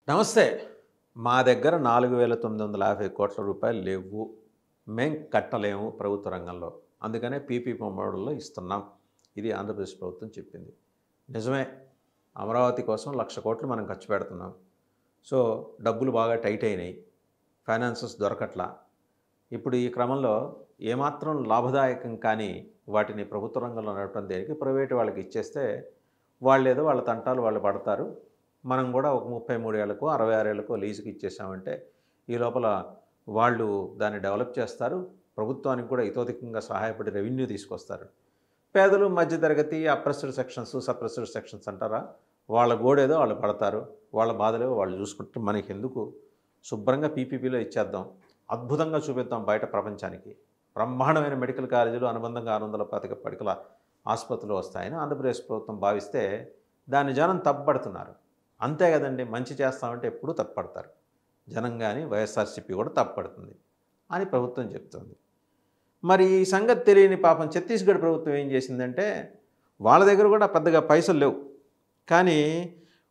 నమస్తే. మా దగ్గర 4,950 రూపాయలు లేవు. మేం కట్టలేము ప్రభుత్వ రంగంలో. అందుకనే పీపీపీ మోడల్‌లో ఇస్తున్నాం. ఇది ఆంధ్రప్రదేశ్ ప్రభుత్వం చెప్పింది. నిజమే. అమరావతి కోసం 1,00,00,000 మనం ఖర్చు పెడుతున్నాం. సో, డబ్బులు బాగా టైట్ అయినాయి. ఫైనాన్సెస్ దొరకట్లా. ఇప్పుడు ఈ క్రమంలో ఏమాత్రం లాభదాయకం కాని వాటిని ప్రభుత్వ రంగంలో నడపడం దేనికి ప్రైవేట్ వాళ్ళకి ఇచ్చేస్తే వాళ్ళేదో వాళ్ళ తంటాలు వాళ్ళు పడతారు. మనం కూడా ఒక 33 ఏళ్లకో, 66 ఏళ్లకో లీజుకి ఇచ్చేసామంటే ఈ లోపల వాళ్ళు దాన్ని డెవలప్ చేస్తారు. ప్రభుత్వానికి కూడా ఇతోధికంగా సహాయపడి రెవెన్యూ తీసుకొస్తారు. పేదలు, మధ్యతరగతి, అప్రెస్డ్ సెక్షన్స్, సప్రెస్డ్ సెక్షన్స్ అంటారా? వాళ్ళ గోడేదో వాళ్ళు పడతారు. వాళ్ళ బాధలేవో వాళ్ళు చూసుకుంటే మనకెందుకు? శుభ్రంగా పీపీపీలో ఇచ్చేద్దాం. అద్భుతంగా చూపిద్దాం బయట ప్రపంచానికి. బ్రహ్మాండమైన మెడికల్ కాలేజీలు, అనుబంధంగా 625 పడకల ఆసుపత్రులు వస్తాయని ఆంధ్రప్రదేశ్ ప్రభుత్వం భావిస్తే దాన్ని జనం తప్పుపడుతున్నారు. అంతే కదండీ! మంచి చేస్తామంటే ఎప్పుడూ తప్పుపడతారు. జనం గాని, వైఎస్ఆర్‌సీపీ కూడా తప్పుపడుతుంది అని ప్రభుత్వం చెప్తుంది. మరి ఈ సంగతి తెలియని పాపం ఛత్తీస్‌గఢ్ ప్రభుత్వం ఏం చేసిందంటే, వాళ్ళ దగ్గర కూడా పెద్దగా పైసలు లేవు. కానీ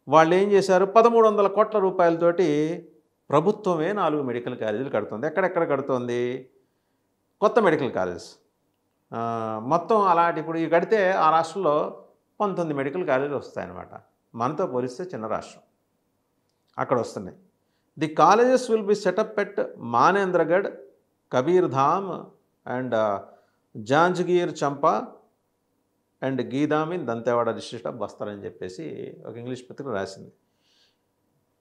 వాళ్ళేం చేశారు, 1,300 రూపాయలతోటి ప్రభుత్వమే 4 మెడికల్ కాలేజీలు కడుతుంది. ఎక్కడెక్కడ కడుతోంది? కొత్త మెడికల్ కాలేజెస్. మొత్తం అలాంటి ఇప్పుడు ఇవి కడితే ఆ రాష్ట్రంలో 19 మెడికల్ కాలేజీలు వస్తాయన్నమాట. మనతో పోలిస్తే చిన్న రాష్ట్రం. అక్కడ వస్తున్నాయి. The colleges will be set up at Manendragarh, Kabirdham and Janjgir Champa and Geedam in Dantewada district of Bastar అని చెప్పేసి ఒక ఇంగ్లీష్ పత్రిక రాసింది.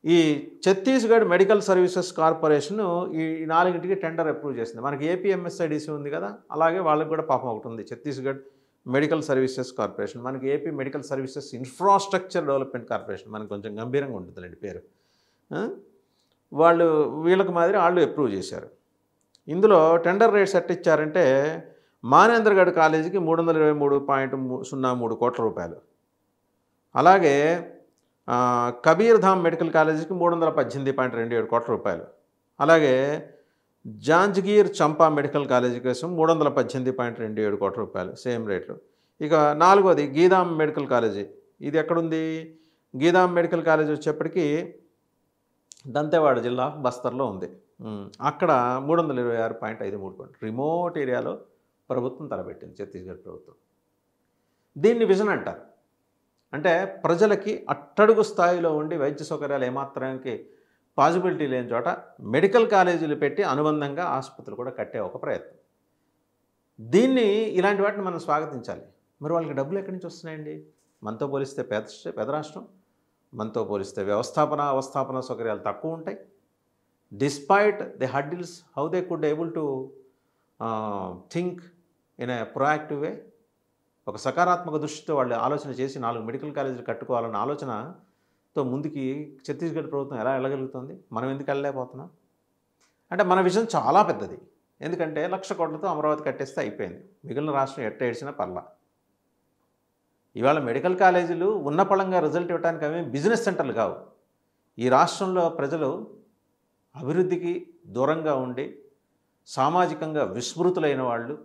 ఈ ఛత్తీస్గఢ్ మెడికల్ సర్వీసెస్ కార్పొరేషన్ ఈ నాలుగింటికి టెండర్ అప్రూవ్ చేసింది. మనకి ఏపీఎంఎస్ఐడిసి ఉంది కదా, అలాగే వాళ్ళకి కూడా పాపం ఒకటి ఉంది, ఛత్తీస్గఢ్ మెడికల్ సర్వీసెస్ కార్పొరేషన్. మనకి AP medical services infrastructure development corporation, మనకు కొంచెం గంభీరంగా ఉంటుందండి పేరు. వాళ్ళు వీళ్ళకి మాదిరి వాళ్ళు అప్రూవ్ చేశారు. ఇందులో టెండర్ రేట్స్ ఎట్ట ఇచ్చారంటే, మానేంద్రగఢ్ కాలేజీకి 323.03 కోట్ల రూపాయలు. అలాగే కబీర్ధామ్ మెడికల్ కాలేజీకి 318.27 కోట్ల రూపాయలు. అలాగే జాంజ్గీర్ చంపా మెడికల్ కాలేజీ కోసం 318.27 కోట్ల రూపాయలు, సేమ్ రేట్లు. ఇక నాలుగోది గీదాం మెడికల్ కాలేజీ. ఇది ఎక్కడుంది? గీదాం మెడికల్ కాలేజీ వచ్చేప్పటికి దంతేవాడ జిల్లా బస్తర్లో ఉంది. అక్కడ 326.53 కోట్లు. రిమోట్ ఏరియాలో ప్రభుత్వం తలపెట్టింది, ఛత్తీస్గఢ్ ప్రభుత్వం. దీన్ని విజన్ అంటారు. అంటే ప్రజలకి అట్టడుగు స్థాయిలో ఉండి వైద్య సౌకర్యాలు ఏమాత్రానికి పాజిబిలిటీ లేని చోట మెడికల్ కాలేజీలు పెట్టి అనుబంధంగా ఆసుపత్రులు కూడా కట్టే ఒక ప్రయత్నం. దీన్ని ఇలాంటి వాటిని మనం స్వాగతించాలి. మరి వాళ్ళకి డబ్బులు ఎక్కడి నుంచి వస్తున్నాయండి? మనతో పోలిస్తే పేద రాష్ట్రం, మనతో పోలిస్తే అవస్థాపన సౌకర్యాలు తక్కువ ఉంటాయి. Despite the hurdles, how they could able to think in a proactive way. ఒక సకారాత్మక దృష్టితో వాళ్ళు ఆలోచన చేసి 4 మెడికల్ కాలేజీలు కట్టుకోవాలన్న ఆలోచనతో ముందుకి ఛత్తీస్గఢ్ ప్రభుత్వం ఎలా వెళ్ళగలుగుతుంది? మనం ఎందుకు వెళ్ళలేకపోతున్నాం? అంటే మన విజన్ చాలా పెద్దది. ఎందుకంటే 1,00,00,000 కోట్లతో అమరావతి కట్టేస్తే అయిపోయింది. మిగిలిన రాష్ట్రం ఎట్ట ఏడ్చినా పర్లా. ఇవాళ మెడికల్ కాలేజీలు ఉన్న పళంగా రిజల్ట్ ఇవ్వడానికి అవి బిజినెస్ సెంటర్లు కావు. ఈ రాష్ట్రంలో ప్రజలు అభివృద్ధికి దూరంగా ఉండి సామాజికంగా విస్మృతులైన వాళ్ళు,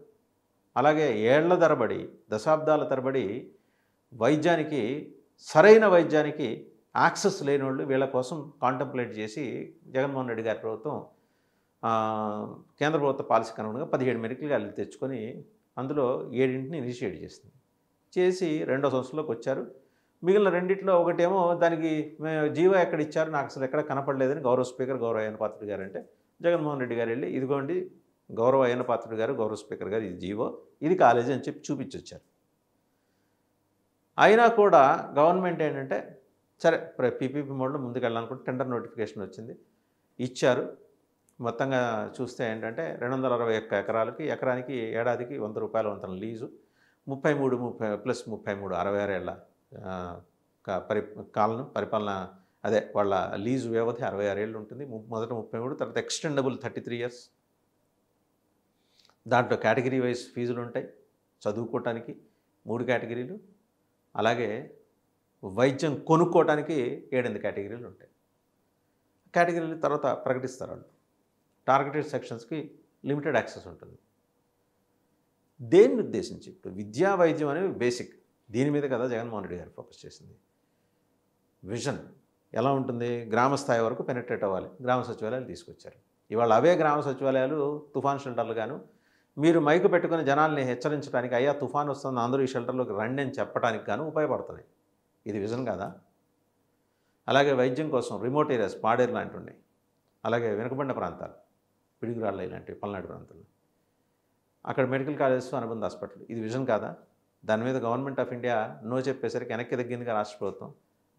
అలాగే ఏళ్ల తరబడి, దశాబ్దాల తరబడి సరైన వైద్యానికి యాక్సెస్ లేని వాళ్ళు, వీళ్ళ కోసం కాంటంప్లేట్ చేసి జగన్మోహన్ రెడ్డి గారి ప్రభుత్వం కేంద్ర ప్రభుత్వ పాలసీకి అనుగుణంగా 17 మెడికల్ కాలేజీలు తెచ్చుకొని అందులో 7ని ఇనిషియేట్ చేసి రెండో సంవత్సరంలోకి వచ్చారు. మిగిలిన రెండిట్లో ఒకటేమో దానికి జీవో ఎక్కడ ఇచ్చారు, నాకు అసలు ఎక్కడ కనపడలేదని గౌరవ స్పీకర్ గౌరవ అయ్యన్న పాత్రుడు గారు అంటే, జగన్మోహన్ రెడ్డి గారు వెళ్ళి ఇదిగోండి గౌరవ అయ్యన్న పాత్రుడు గారు, గౌరవ స్పీకర్ గారు, ఇది జీవో, ఇది కాలేజీ అని చెప్పి చూపించొచ్చారు. అయినా కూడా గవర్నమెంట్ ఏంటంటే సరే పీపీపీ మోడ్లో ముందుకు వెళ్ళాలనుకుంటే టెండర్ నోటిఫికేషన్ వచ్చింది, ఇచ్చారు. మొత్తంగా చూస్తే ఏంటంటే 261 ఎకరాలకి ఎకరానికి ఏడాదికి 100 రూపాయల వంతున లీజు, 33 66 ఏళ్ల పరిపాలన, అదే వాళ్ళ లీజు వ్యవధి 66 ఏళ్ళు ఉంటుంది. మొదట 33, తర్వాత ఎక్స్టెండబుల్ 33 ఇయర్స్. దాంట్లో కేటగిరీ వైజ్ ఫీజులు ఉంటాయి. చదువుకోవటానికి 3 కేటగిరీలు, అలాగే వైద్యం కొనుక్కోవటానికి 7 కేటగిరీలు ఉంటాయి. కేటగిరీలు తర్వాత ప్రకటిస్తారు వాళ్ళు. టార్గెటెడ్ సెక్షన్స్కి లిమిటెడ్ యాక్సెస్ ఉంటుంది. దేన్ని ఉద్దేశించి? ఇప్పుడు విద్యా వైద్యం అనేవి బేసిక్. దీని మీద కదా జగన్మోహన్ రెడ్డి గారు ఫోకస్ చేసింది. విజన్ ఎలా ఉంటుంది? గ్రామ స్థాయి వరకు పెనెట్రేట్ అవ్వాలి. గ్రామ సచివాలయాలు తీసుకొచ్చారు. ఇవాళ అవే గ్రామ సచివాలయాలు తుఫాన్ షెల్టర్లుగాను, మీరు మైకు పెట్టుకొని జనాల్ని హెచ్చరించడానికి, అయ్యా తుఫాన్ వస్తుంది అందరూ ఈ షెల్టర్‌లోకి రండి అని చెప్పడానికి గాను ఉపయోగపడుతున్నాయి. ఇది విజన్ కాదా? అలాగే వైద్యం కోసం రిమోట్ ఏరియాస్ పాడేరు లాంటివి ఉన్నాయి. అలాగే వెనుకబడిన ప్రాంతాలు, పిడుగురాళ్ళ ఇలాంటివి పల్నాడు ప్రాంతాల్లో. అక్కడ మెడికల్ కాలేజెస్, అనుబంధ హాస్పిటల్. ఇది విజన్ కాదా? దాని మీద గవర్నమెంట్ ఆఫ్ ఇండియా నో చెప్పేసరికి వెనక్కి తగ్గిందిగా రాష్ట్ర ప్రభుత్వం.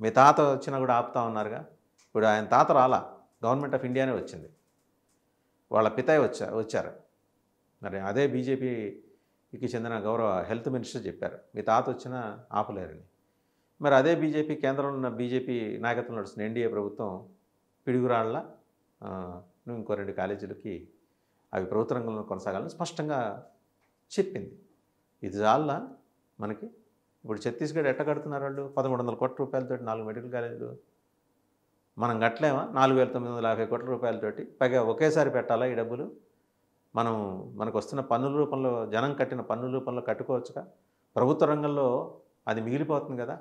మీ తాత వచ్చినా కూడా ఆపుతా ఉన్నారుగా. ఇప్పుడు ఆయన తాత రాలా, గవర్నమెంట్ ఆఫ్ ఇండియానే వచ్చింది. వాళ్ళ పితాయి వచ్చారు. మరి అదే బీజేపీకి చెందిన గౌరవ హెల్త్ మినిస్టర్ చెప్పారు, మీ తాత వచ్చినా ఆపలేరని. మరి అదే బీజేపీ, కేంద్రంలో ఉన్న బీజేపీ నాయకత్వం నడుస్తున్న ఎన్డీఏ ప్రభుత్వం పిడుగురాళ్ళ ఇంకో 2 కాలేజీలకి అవి ప్రభుత్వ రంగంలో కొనసాగాలని స్పష్టంగా చెప్పింది. ఇది చాలా మనకి. ఇప్పుడు ఛత్తీస్గఢ్ ఎట్ట కడుతున్నారు వాళ్ళు? 1,300 కోట్ల రూపాయలతోటి 4 మెడికల్ కాలేజీలు. మనం కట్టలేమా? 4,950 కోట్ల రూపాయలతోటి. పైగా ఒకేసారి పెట్టాలా ఈ డబ్బులు? మనకు వస్తున్న పన్నుల రూపంలో, జనం కట్టిన పన్నుల రూపంలో కట్టుకోవచ్చుగా. ప్రభుత్వ రంగంలో అది మిగిలిపోతుంది కదా.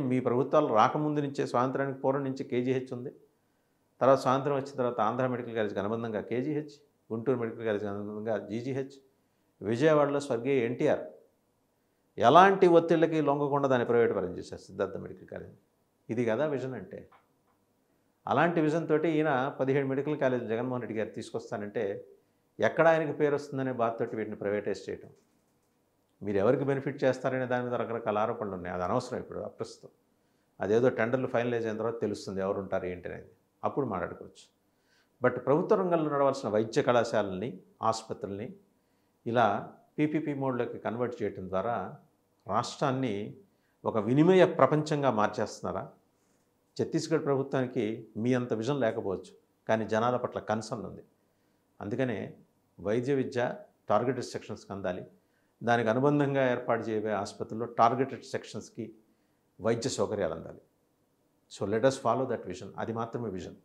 మీ ప్రభుత్వాలు రాకముందు నుంచే, స్వాతంత్రానికి పూర్వం నుంచి కేజీహెచ్ ఉంది. తర్వాత స్వాతంత్రం వచ్చిన తర్వాత ఆంధ్ర మెడికల్ కాలేజ్కి అనుబంధంగా కేజీహెచ్, గుంటూరు మెడికల్ కాలేజ్కి అనుబంధంగా జీజీహెచ్, విజయవాడలో స్వర్గీయ ఎన్టీఆర్ ఎలాంటి ఒత్తిళ్ళకి లొంగకుండా దాన్ని ప్రైవేట్ పరం చేశారు, సిద్ధార్థ మెడికల్ కాలేజ్. ఇది కదా విజన్ అంటే. అలాంటి విజన్ తోటి ఈయన 17 మెడికల్ కాలేజ్ జగన్మోహన్ రెడ్డి గారు తీసుకొస్తానంటే ఎక్కడ ఆయనకి పేరు వస్తుందనే బాధతోటి వీటిని ప్రైవేటైజ్ చేయడం. మీరు ఎవరికి బెనిఫిట్ చేస్తారనే దాని మీద రకరకాల ఆరోపణలు ఉన్నాయి. అది అనవసరం ఇప్పుడు ప్రస్తుతం. అదేదో టెండర్లు ఫైనలైజ్ అయిన తర్వాత తెలుస్తుంది ఎవరు ఉంటారు ఏంటి అనేది, అప్పుడు మాట్లాడుకోవచ్చు. బట్ ప్రభుత్వ రంగంలో నడవాల్సిన వైద్య కళాశాలని, ఆసుపత్రుల్ని ఇలా పీపీపీ మోడ్లోకి కన్వర్ట్ చేయడం ద్వారా రాష్ట్రాన్ని ఒక వినిమయ ప్రపంచంగా మార్చేస్తున్నారా? ఛత్తీస్గఢ్ ప్రభుత్వానికి మీ అంత విజన్ లేకపోవచ్చు, కానీ జనాల పట్ల కన్సర్న్ ఉంది. అందుకనే వైద్య విద్య టార్గెటెడ్ సెక్షన్స్కి అందాలి. దానికి అనుబంధంగా ఏర్పాటు చేయబోయే ఆసుపత్రుల్లో టార్గెటెడ్ సెక్షన్స్కి వైద్య సౌకర్యాలు అందాలి. So let us follow that vision. అది మాత్రమే విజన్.